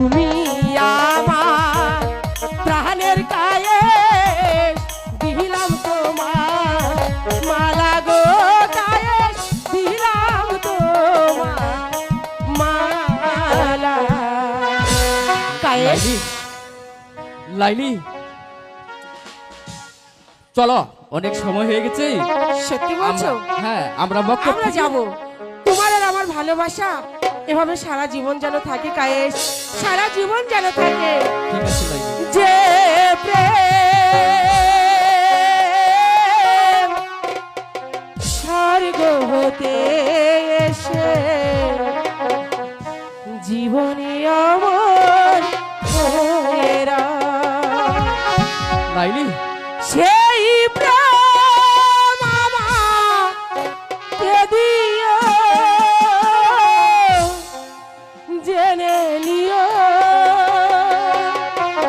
তুমি আমার প্রাণের গায়ে দিলাম তোমার মালা গো, গায়ে দিলাম তোমার মালা গায়ে। লাইলি, লাইলি, চলো অনেক সময় হয়ে গেছে। সত্যি বলছো? হ্যাঁ, আমরা মক্কা আমরা যাব। তোমার আর আমার ভালোবাসা এভাবে সারা জীবন যেন থাকে কায়েস, সারা জীবন যেন থাকে। ঠিক আছে লাইলি। যে প্রেম স্বর্গ হতে এসে জীবনে আমার হয়েরা, লাইলি, সেই প্রেম আমাকে দিও, জেনে নিও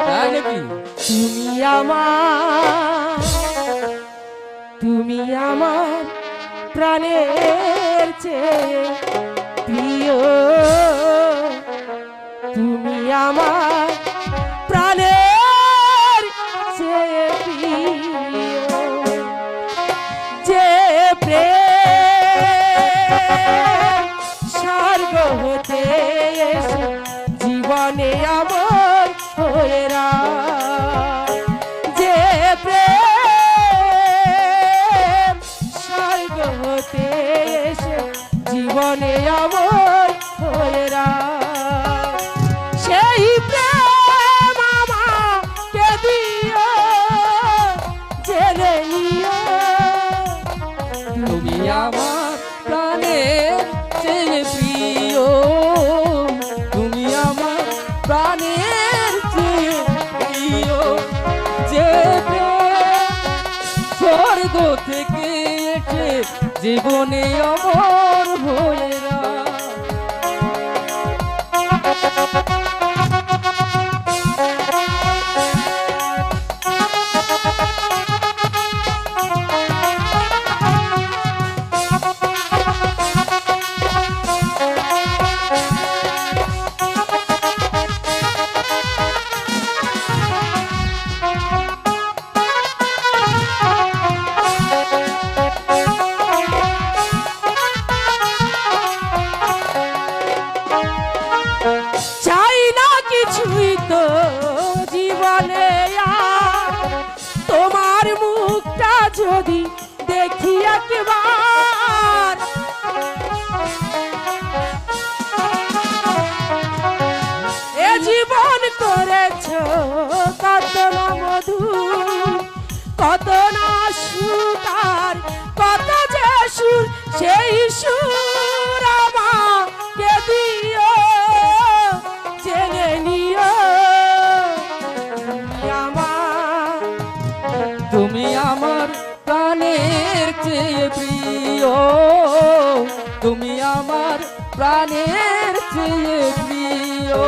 তাই নাকি? তুমি আমার প্রাণের চেয়ে প্রিয়, তুমি আমার প্রাণের চেয়ে প্রিয়। যে প্রেম স্বর্গ হতে এসে জীবনে আমার হয়েরা, যে প্রেম স্বর্গ হতে এসে জীবনে আমার হয়েরা, সেই প্রেম আমাকে দিও, জেনে নিও তুমি আমার প্রাণের চেয়ে প্রিয়, তুমি আমার প্রাণের চেয়ে প্রিয়। যে প্রেম স্বর্গ থেকে এসে জীবনে অমর হয়েরা। চাই না কিছুই তো জীবনে আর, তোমার মুখটা যদি দেখি একবার, এ জীবন করেছ কত না মধু, কত না সুতার, কত যে সুর, সেই সুর আমাকে দিও, জেনে নিও তুমি আমার প্রাণের চেয়ে প্রিয়, তুমি আমার প্রাণের চেয়ে প্রিয়।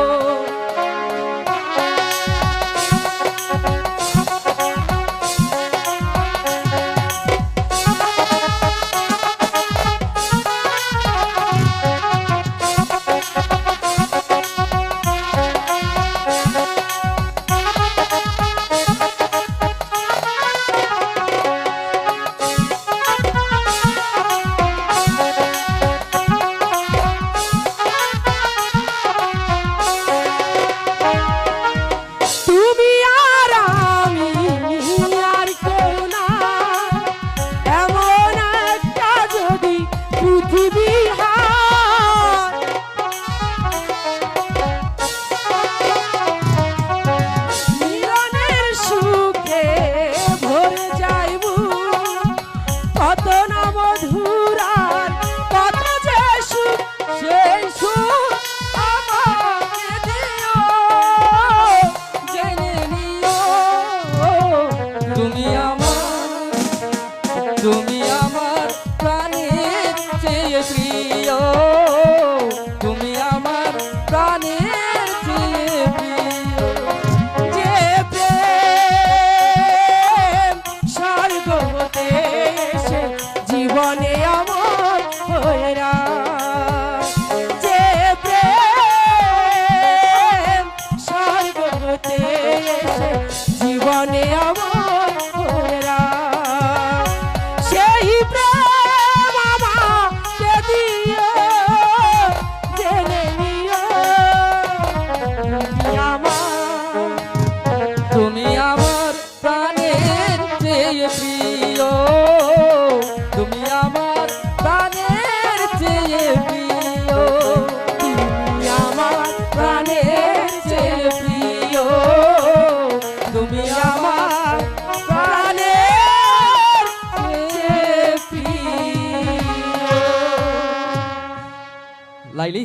লাইলি,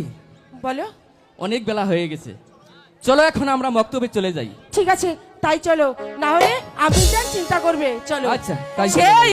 বলো। অনেক বেলা হয়ে গেছে, চলো এখন আমরা মক্তবে চলে যাই। ঠিক আছে, তাই চলো, না হলে আপনি যা চিন্তা করবে। চলো। আচ্ছা, তাই চলো। সেই